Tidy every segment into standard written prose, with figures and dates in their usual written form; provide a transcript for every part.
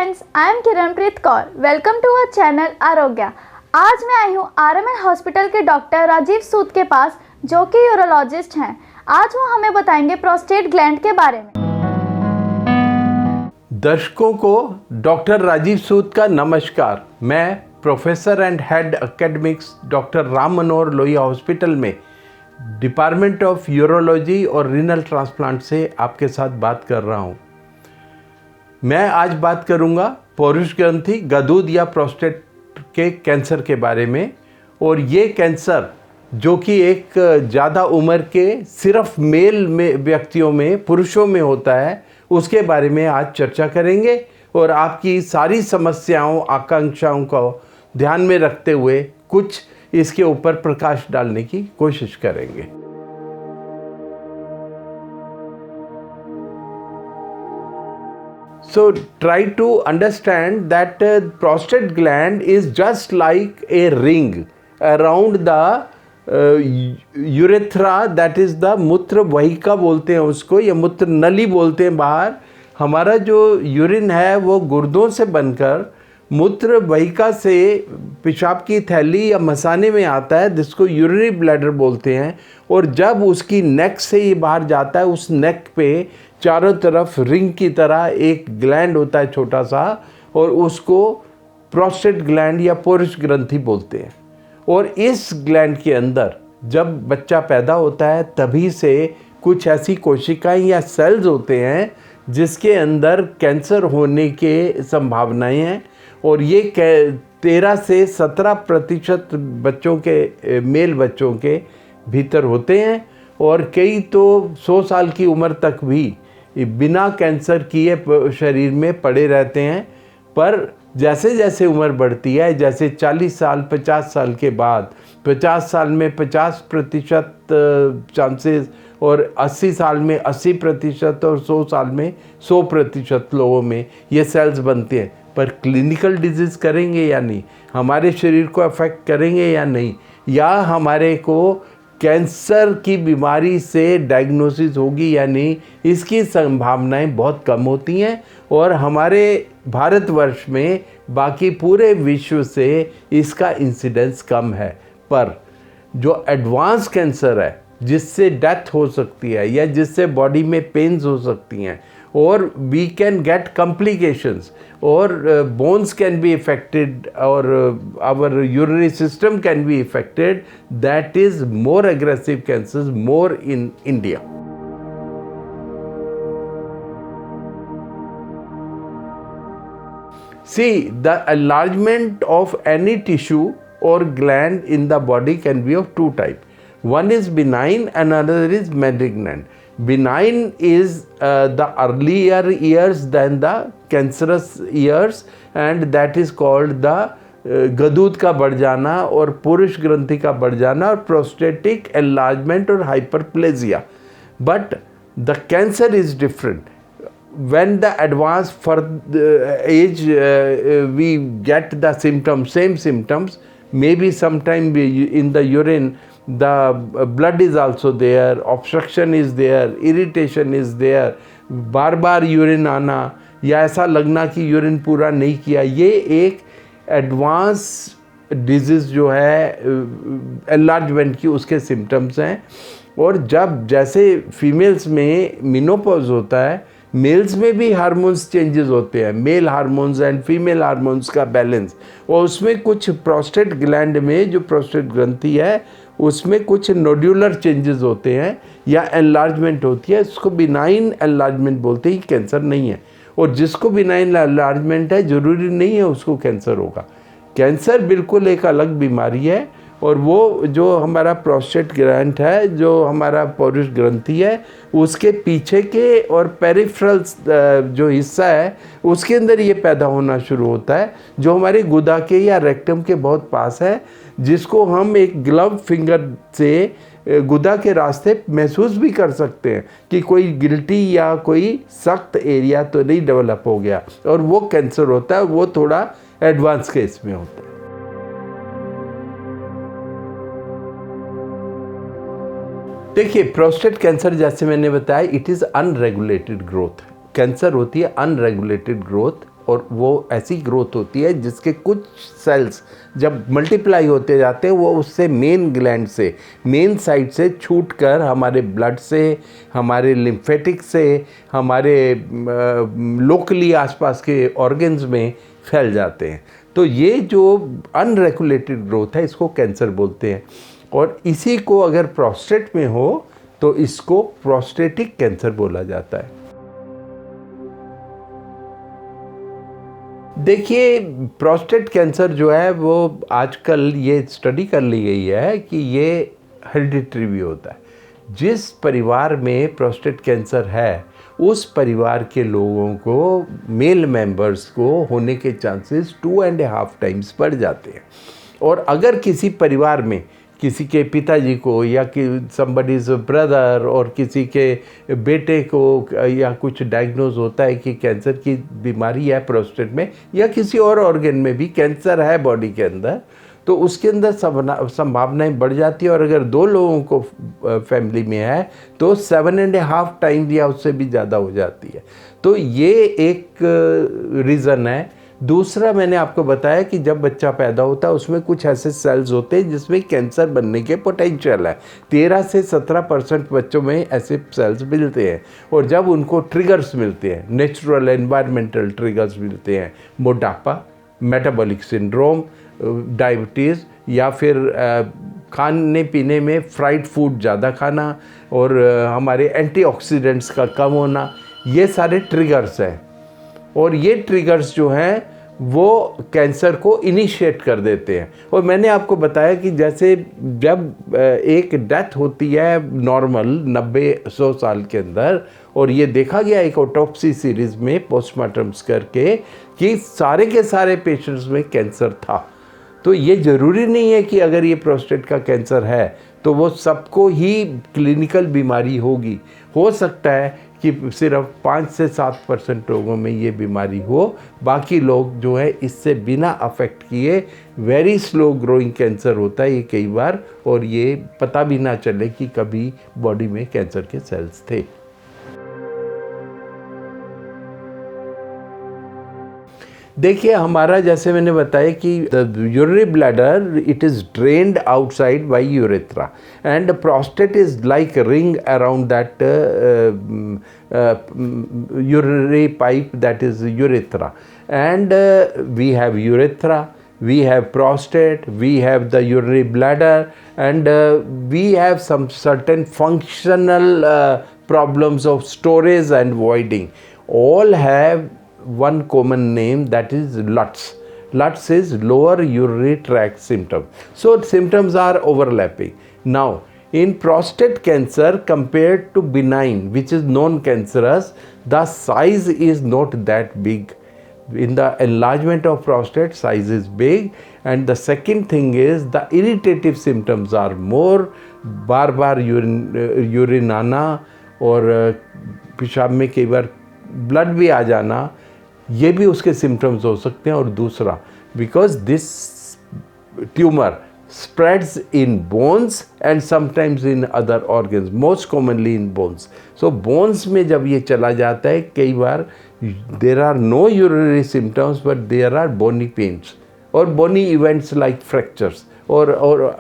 Friends, I am Kiranpreet Kaur. Welcome to our channel Arogya. आज मैं आई हूँ आरएमएल हॉस्पिटल के डॉक्टर राजीव सूद के पास, जो कि यूरोलॉजिस्ट हैं। आज वो हमें बताएंगे प्रोस्टेट ग्लैंड के बारे में। दर्शकों को डॉक्टर राजीव सूद का नमस्कार। मैं professor and head academics doctor Ram Manohar Lohia hospital में डिपार्टमेंट ऑफ यूरोलॉजी और रीनल ट्रांसप्लांट से आपके साथ बात कर रहा हूँ। मैं आज बात करूँगा पौरुष ग्रंथि, गदूद या प्रोस्टेट के कैंसर के बारे में। और ये कैंसर जो कि एक ज़्यादा उम्र के सिर्फ मेल में व्यक्तियों में, पुरुषों में होता है, उसके बारे में आज चर्चा करेंगे और आपकी सारी समस्याओं, आकांक्षाओं को ध्यान में रखते हुए कुछ इसके ऊपर प्रकाश डालने की कोशिश करेंगे। So try to understand that prostate gland is just like a ring around the urethra, that is the मूत्र वाहिका बोलते हैं उसको, या मूत्र नली बोलते हैं। बाहर हमारा जो यूरिन है वो गुर्दों से बनकर मूत्र वाहिका से पेशाब की थैली या मसाने में आता है, जिसको यूरिनरी ब्लैडर बोलते हैं। और जब उसकी नेक से ये बाहर जाता है, उस नेक पे चारों तरफ रिंग की तरह एक ग्लैंड होता है छोटा सा, और उसको प्रोस्टेट ग्लैंड या पौरुष ग्रंथि बोलते हैं। और इस ग्लैंड के अंदर जब बच्चा पैदा होता है तभी से कुछ ऐसी कोशिकाएं या सेल्स होते हैं जिसके अंदर कैंसर होने के संभावनाएं हैं। और ये 13 से 17% बच्चों के, मेल बच्चों के भीतर होते हैं। और कई तो 100 साल की उम्र तक भी बिना कैंसर किए शरीर में पड़े रहते हैं। पर जैसे जैसे उम्र बढ़ती है, जैसे 40 साल 50 साल के बाद 50 साल में 50% चांसेस, और 80 साल में 80%, और 100 साल में 100% लोगों में ये सेल्स बनते हैं। पर क्लिनिकल डिजीज़ करेंगे या नहीं, हमारे शरीर को अफेक्ट करेंगे या नहीं, या हमारे को कैंसर की बीमारी से डायग्नोसिस होगी या नहीं, इसकी संभावनाएं बहुत कम होती हैं। और हमारे भारतवर्ष में बाकी पूरे विश्व से इसका इंसिडेंस कम है। पर जो एडवांस कैंसर है, जिससे डेथ हो सकती है या जिससे बॉडी में पेन्स हो सकती हैं, और वी कैन गेट कॉम्प्लिकेशंस, और बोन्स कैन बी इफेक्टेड, और our urinary system can be affected, that is more aggressive cancers, more in India. See, the enlargement of any tissue or gland in the body can be of two types. One is benign and another is malignant. Benign is the earlier years than the cancerous years, and that is called the गदूद का बढ़ जाना और पुरुष ग्रंथि का बढ़ जाना, और प्रोस्टेटिक एनलार्जमेंट और hyperplasia. But the cancer is different. When the advanced for the age we get the symptoms, same symptoms, maybe sometime in the urine the blood is also there, obstruction is there, irritation is there, bar bar urine आना या ऐसा लगना कि urine पूरा नहीं किया, ये एक एडवांस डिजीज़ जो है एनलार्जमेंट की, उसके सिम्टम्स हैं। और जब जैसे फीमेल्स में मेनोपॉज होता है, मेल्स में भी हार्मोन्स चेंजेस होते हैं, male hormones and female hormones का बैलेंस। और उसमें कुछ प्रोस्टेट ग्लैंड में, जो प्रोस्टेट ग्रंथि है, उसमें कुछ नोड्यूलर चेंजेस होते हैं या एनलार्जमेंट होती है। इसको बिनाइन एनलार्जमेंट बोलते हैं, कैंसर नहीं है। और जिसको बिनाइन एनलार्जमेंट है, ज़रूरी नहीं है उसको कैंसर होगा। कैंसर बिल्कुल एक अलग बीमारी है। और वो जो हमारा प्रोस्टेट ग्लैंड है, जो हमारा पौरुष ग्रंथि है, उसके पीछे के और पेरिफेरल जो हिस्सा है, उसके अंदर ये पैदा होना शुरू होता है, जो हमारे गुदा के या रेक्टम के बहुत पास है, जिसको हम एक ग्लव फिंगर से गुदा के रास्ते महसूस भी कर सकते हैं कि कोई गिल्टी या कोई सख्त एरिया तो नहीं डेवलप हो गया, और वो कैंसर होता है। वो थोड़ा एडवांस केस में होता है। देखिए, प्रोस्टेट कैंसर जैसे मैंने बताया, it is unregulated growth. Cancer होती है अनरेगुलेटेड ग्रोथ, और वो ऐसी ग्रोथ होती है जिसके कुछ सेल्स जब मल्टीप्लाई होते जाते हैं वो उससे मेन ग्लैंड से, मेन साइड से छूट कर हमारे ब्लड से, हमारे लिम्फेटिक से, हमारे लोकली आसपास के ऑर्गन्स में फैल जाते हैं। तो ये जो अनरेगुलेटेड ग्रोथ है इसको कैंसर बोलते हैं, और इसी को अगर प्रोस्टेट में हो तो इसको प्रोस्टेटिक कैंसर बोला जाता है। देखिए, प्रोस्टेट कैंसर जो है वो आजकल ये स्टडी कर ली गई है कि ये हेरिडिटरी भी होता है। जिस परिवार में प्रोस्टेट कैंसर है उस परिवार के लोगों को, मेल मेंबर्स को होने के चांसेस 2.5 टाइम्स बढ़ जाते हैं। और अगर किसी परिवार में किसी के पिताजी को या कि समबडीज ब्रदर और किसी के बेटे को या कुछ डायग्नोज होता है कि कैंसर की बीमारी है प्रोस्टेट में या किसी और ऑर्गन में भी कैंसर है बॉडी के अंदर, तो उसके अंदर संभावनाएं बढ़ जाती है। और अगर 2 लोगों को फैमिली में है तो 7.5 टाइम्स या उससे भी ज़्यादा हो जाती है। तो ये एक रीज़न है। दूसरा, मैंने आपको बताया कि जब बच्चा पैदा होता है उसमें कुछ ऐसे सेल्स होते हैं जिसमें कैंसर बनने के पोटेंशियल है। 13 से 17% बच्चों में ऐसे सेल्स मिलते हैं। और जब उनको ट्रिगर्स मिलते हैं, नेचुरल एनवायरमेंटल ट्रिगर्स मिलते हैं, मोटापा, मेटाबॉलिक सिंड्रोम, डायबिटीज़, या फिर खाने पीने में फ्राइड फूड ज़्यादा खाना और हमारे एंटीऑक्सीडेंट्स का कम होना, ये सारे ट्रिगर्स हैं। और ये ट्रिगर्स जो हैं वो कैंसर को इनिशिएट कर देते हैं। और मैंने आपको बताया कि जैसे जब एक डेथ होती है नॉर्मल 90-100 साल के अंदर, और ये देखा गया एक ऑटोप्सी सीरीज़ में पोस्टमार्टम्स करके कि सारे के सारे पेशेंट्स में कैंसर था। तो ये ज़रूरी नहीं है कि अगर ये प्रोस्टेट का कैंसर है तो वो सबको ही क्लिनिकल बीमारी होगी। हो सकता है कि सिर्फ 5 से 7% लोगों में ये बीमारी हो, बाकी लोग जो है इससे बिना अफेक्ट किए वेरी स्लो ग्रोइंग कैंसर होता है ये कई बार, और ये पता भी ना चले कि कभी बॉडी में कैंसर के सेल्स थे। देखिए, हमारा जैसे मैंने बताया कि urinary bladder it is drained outside by urethra and prostate is like ring around that urinary pipe, that is urethra. And we have urethra, we have prostate, we have the urinary bladder, and we have some certain functional problems of storage and voiding. All have one common name, that is LUTS. LUTS is lower urinary tract symptom. So symptoms are overlapping. Now, in prostate cancer compared to benign, which is non-cancerous, the size is not that big. In the enlargement of prostate, size is big. And the second thing is the irritative symptoms are more. Bar bar urine आना और पेशाब में कई बार blood भी आ जाना, ये भी उसके सिम्टम्स हो सकते हैं। और दूसरा, because this tumour spreads in bones and sometimes in other organs, most commonly in bones. So bones में जब ये चला जाता है, कई बार there are no urinary symptoms but there are bony pains or bony events like fractures or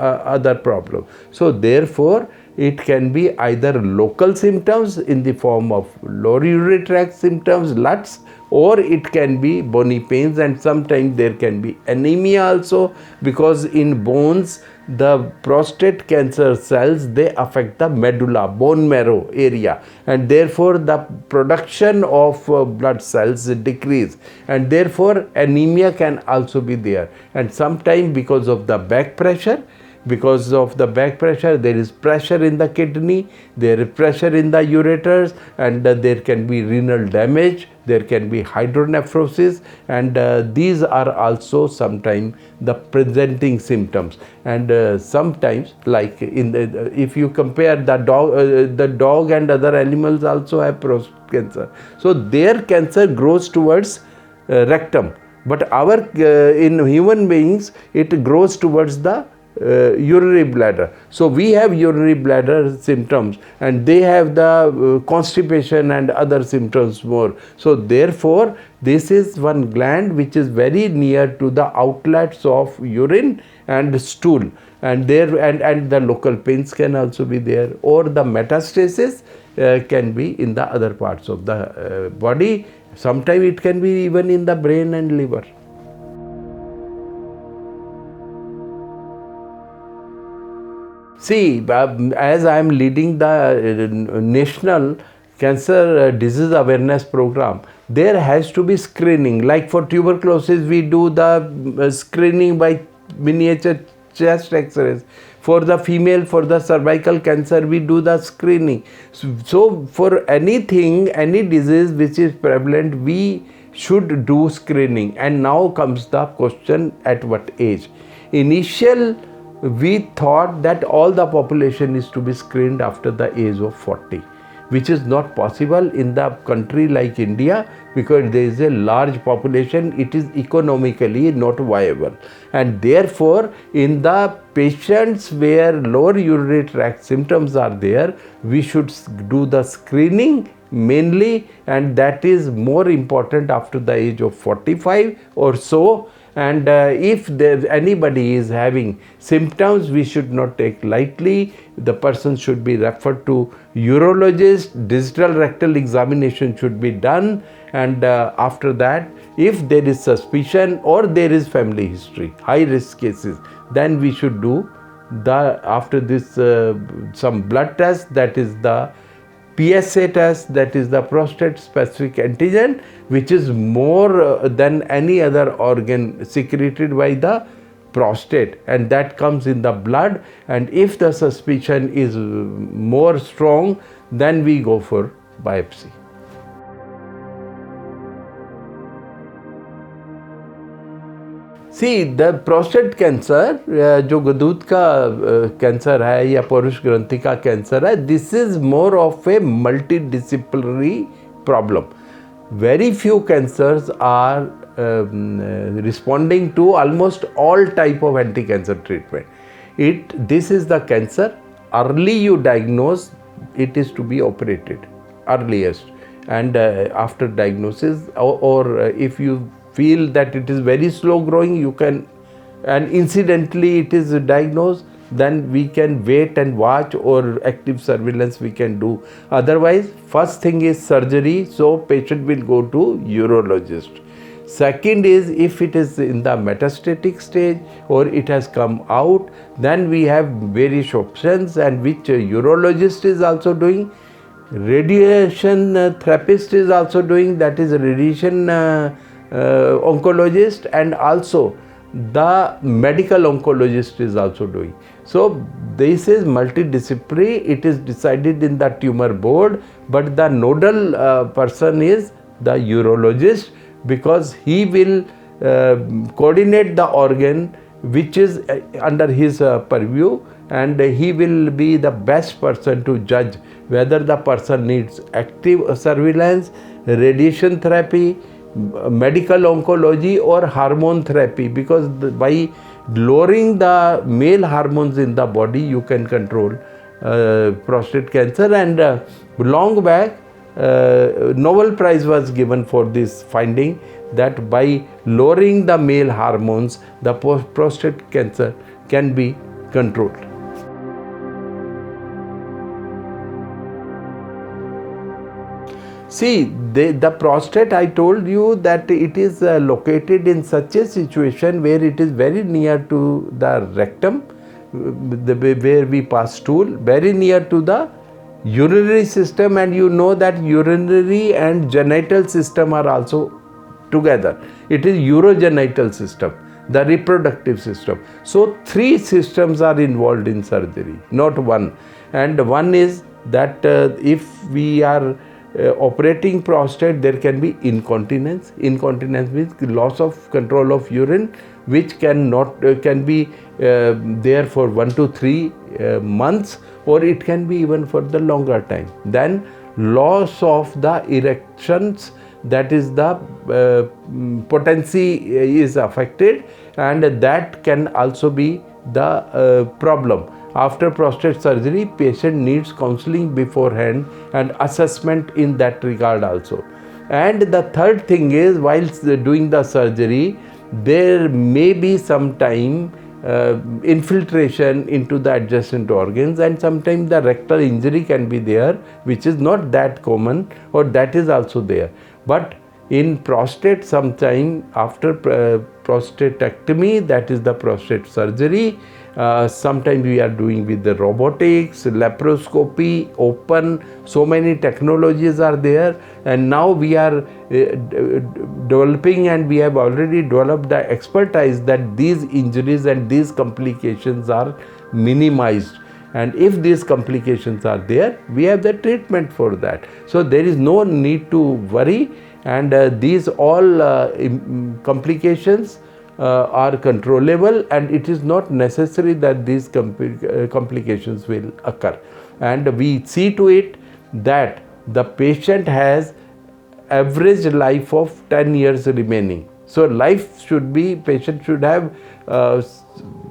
other problem. So therefore it can be either local symptoms in the form of lower urinary tract symptoms, LUTS, or it can be bony pains, and sometimes there can be anemia also, because in bones the prostate cancer cells, they affect the medulla, bone marrow area, and therefore the production of blood cells decrease, and therefore anemia can also be there. And sometimes because of the back pressure, there is pressure in the kidney, there is pressure in the ureters, and there can be renal damage, there can be hydronephrosis, and these are also sometimes the presenting symptoms. And sometimes, like in the, if you compare the dog and other animals also have prostate cancer, so their cancer grows towards rectum, but our in human beings it grows towards the urinary bladder. So we have urinary bladder symptoms, and they have the constipation and other symptoms more. So therefore this is one gland which is very near to the outlets of urine and stool, and there and the local pains can also be there, or the metastasis can be in the other parts of the body. Sometimes it can be even in the brain and liver. See, as I am leading the National Cancer Disease Awareness Program, there has to be screening. Like for tuberculosis, we do the screening by miniature chest X-rays. For the female, for the cervical cancer, we do the screening. So for anything, any disease which is prevalent, we should do screening. And now comes the question, at what age? Initial, we thought that all the population is to be screened after the age of 40, which is not possible in the country like India, because there is a large population. It is economically not viable, and therefore in the patients where lower urinary tract symptoms are there, we should do the screening mainly, and that is more important after the age of 45 or so. And if anybody is having symptoms, we should not take lightly. The person should be referred to urologist. Digital rectal examination should be done, and after that, if there is suspicion or there is family history, high risk cases, then we should do the, after this, some blood test, that is the PSA test, that is the prostate specific antigen, which is more than any other organ secreted by the prostate, and that comes in the blood. And if the suspicion is more strong, then we go for biopsy. See the prostate cancer, जो गदूद का cancer है या पुरुष ग्रंथि का cancer है, this is more of a multi disciplinary problem. Very few cancers are responding to almost all type of anti-cancer treatment. This is the cancer. Early you diagnose, it is to be operated earliest, and after diagnosis, or if you feel that it is very slow growing, you can, and incidentally it is diagnosed, then we can wait and watch, or active surveillance we can do. Otherwise, first thing is surgery, so patient will go to urologist. Second is, if it is in the metastatic stage or it has come out, then we have various options, and which urologist is also doing. Radiation therapist is also doing, that is radiation oncologist, and also the medical oncologist is also doing. So this is multidisciplinary. It is decided in the tumor board, but the nodal person is the urologist, because he will coordinate the organ which is under his purview, and he will be the best person to judge whether the person needs active surveillance, radiation therapy, medical oncology, or hormone therapy, because by lowering the male hormones in the body, you can control prostate cancer. And long back, Nobel Prize was given for this finding, that by lowering the male hormones, the prostate cancer can be controlled. See, the prostate, I told you that it is located in such a situation where it is very near to the rectum, where we pass stool, very near to the urinary system, and you know that urinary and genital system are also together. It is urogenital system, the reproductive system. So three systems are involved in surgery, not one. And one is that if we are operating prostate, there can be incontinence. Incontinence means loss of control of urine, which can be there for 1 to 3 months, or it can be even for the longer time. Then loss of the erections, that is the potency is affected, and that can also be the problem. After prostate surgery, patient needs counseling beforehand and assessment in that regard also. And the third thing is, whilst doing the surgery, there may be some time infiltration into the adjacent organs, and sometimes the rectal injury can be there, which is not that common, or that is also there. But in prostate, sometime after prostatectomy, that is the prostate surgery, sometimes we are doing with the robotics, laparoscopy, open, so many technologies are there, and now we are developing, and we have already developed the expertise that these injuries and these complications are minimized. And if these complications are there, we have the treatment for that. So there is no need to worry, and these all complications are controllable, and it is not necessary that these complications will occur. And we see to it that the patient has average life of 10 years remaining. So life should be, patient should have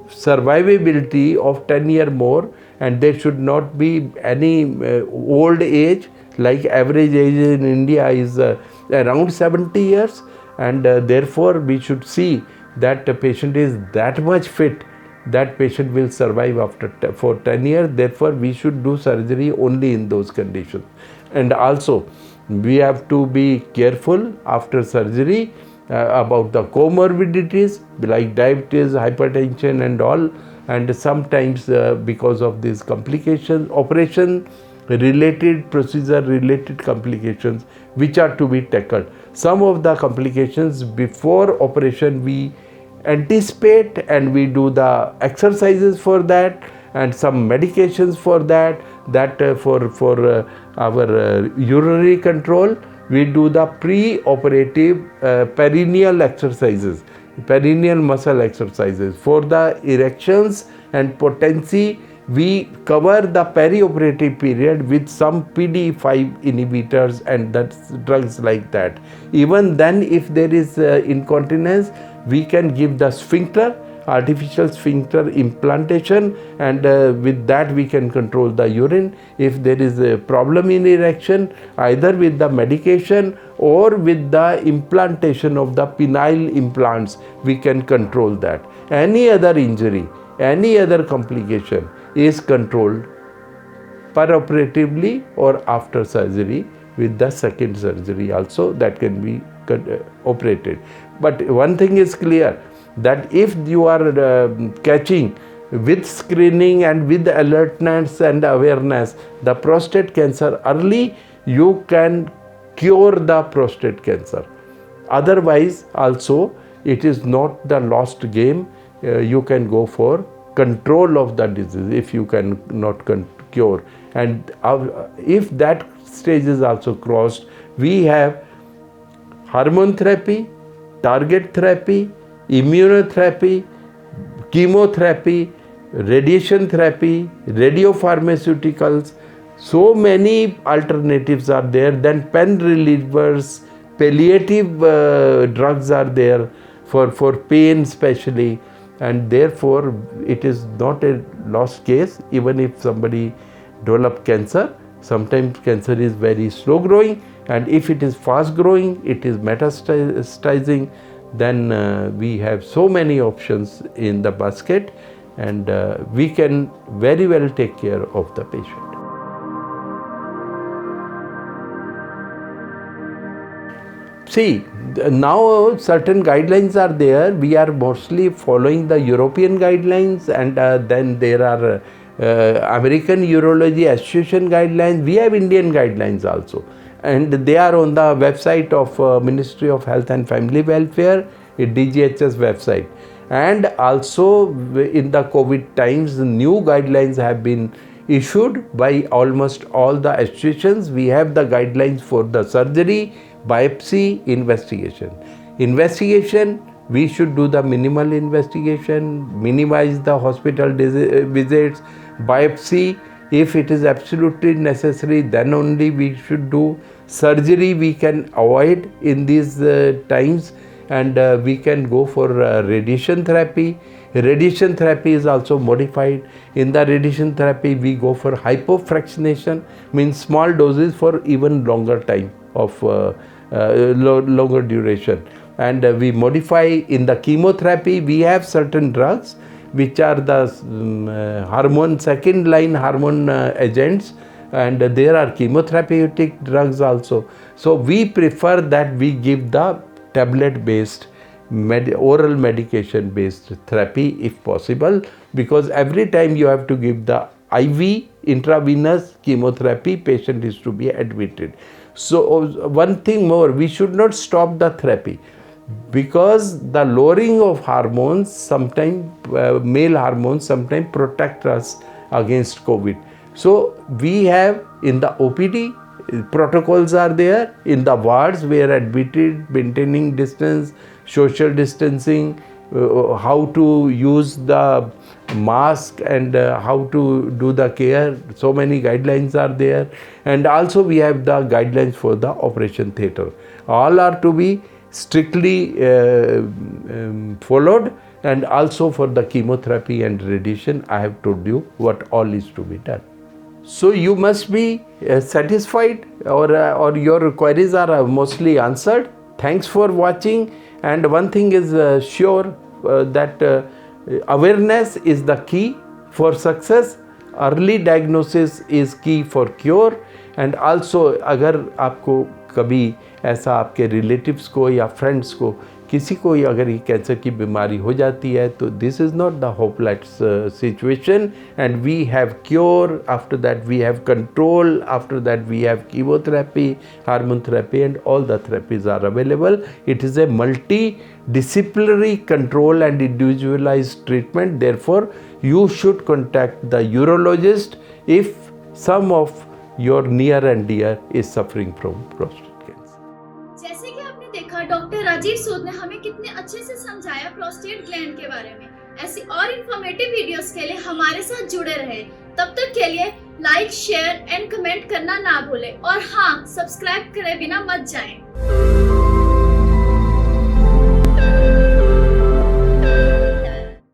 survivability of 10 year more, and there should not be any old age. Like average age in India is around 70 years, and therefore we should see that the patient is that much fit, that patient will survive for 10 years. Therefore we should do surgery only in those conditions. And also we have to be careful after surgery about the comorbidities like diabetes, hypertension and all, and sometimes because of these complications, operation related, procedure related complications which are to be tackled. Some of the complications before operation we anticipate, and we do the exercises for that and some medications for that, for our urinary control we do the pre-operative perineal exercises, perineal muscle exercises. For the erections and potency, we cover the perioperative period with some PDE5 inhibitors and that's drugs like that. Even then, if there is incontinence, we can give the sphincter, artificial sphincter implantation, and with that we can control the urine. If there is a problem in erection, either with the medication or with the implantation of the penile implants, we can control that. Any other injury, any other complication is controlled perioperatively or after surgery with the second surgery also that can be operated. But one thing is clear, that if you are catching with screening and with alertness and awareness the prostate cancer early, you can cure the prostate cancer. Otherwise also it is not the lost game. You can go for control of the disease if you can not cure. And if that stage is also crossed, we have hormone therapy, target therapy, immunotherapy, chemotherapy, radiation therapy, radiopharmaceuticals. So many alternatives are there. Then pain relievers, palliative drugs are there for pain especially, and therefore it is not a lost case. Even if somebody develop cancer, sometimes cancer is very slow growing, and if it is fast growing, it is metastasizing, then we have so many options in the basket, and we can very well take care of the patient. See, now certain guidelines are there. We are mostly following the European guidelines, and then there are American Urology Association guidelines. We have Indian guidelines also, and they are on the website of Ministry of Health and Family Welfare, DGHS website. And also in the COVID times, new guidelines have been issued by almost all the associations. We have the guidelines for the surgery, biopsy, investigation. Investigation, we should do the minimal investigation, minimize the hospital visits. Biopsy, if it is absolutely necessary, then only we should do. Surgery we can avoid in these times, and we can go for radiation therapy. Radiation therapy is also modified. In the radiation therapy, we go for hypofractionation, means small doses for even longer time of longer duration. And we modify in the chemotherapy. We have certain drugs which are the hormone, second line hormone agents, and there are chemotherapeutic drugs also. So we prefer that we give the tablet based oral medication based therapy if possible, because every time you have to give the IV intravenous chemotherapy, patient is to be admitted. So one thing more, we should not stop the therapy, because the lowering of hormones sometimes male hormones sometimes protect us against COVID. So we have in the OPD protocols are there, in the wards we are admitted, maintaining distance, social distancing, how to use the mask, and how to do the care. So many guidelines are there, and also we have the guidelines for the operation theatre. All are to be strictly followed, and also for the chemotherapy and radiation I have told you what all is to be done. So you must be satisfied, or your queries are mostly answered. Thanks for watching, and one thing is sure that awareness is the key for success. Early diagnosis is key for cure. And also अगर आपको कभी ऐसा आपके relatives को या friends को किसी को अगर ये कैंसर की बीमारी हो जाती है, तो this is not the hopeless situation, and we have cure, after that we have control, after that we have chemotherapy, hormone therapy, and all the therapies are available. It is a multi disciplinary control and individualized treatment. Therefore, you should contact the urologist if some of your near and dear is suffering from prostate cancer. जैसे कि आपने देखा, doctor Rajeev सूद ने हमें कितने अच्छे से समझाया प्रोस्टेट ग्लैंड के बारे में. ऐसी और इंफॉर्मेटिव वीडियोस के लिए हमारे साथ जुड़े रहे. तब तक के लिए लाइक, शेयर एंड कमेंट करना ना भूलें, और हाँ, सब्सक्राइब करे बिना मत जाएं.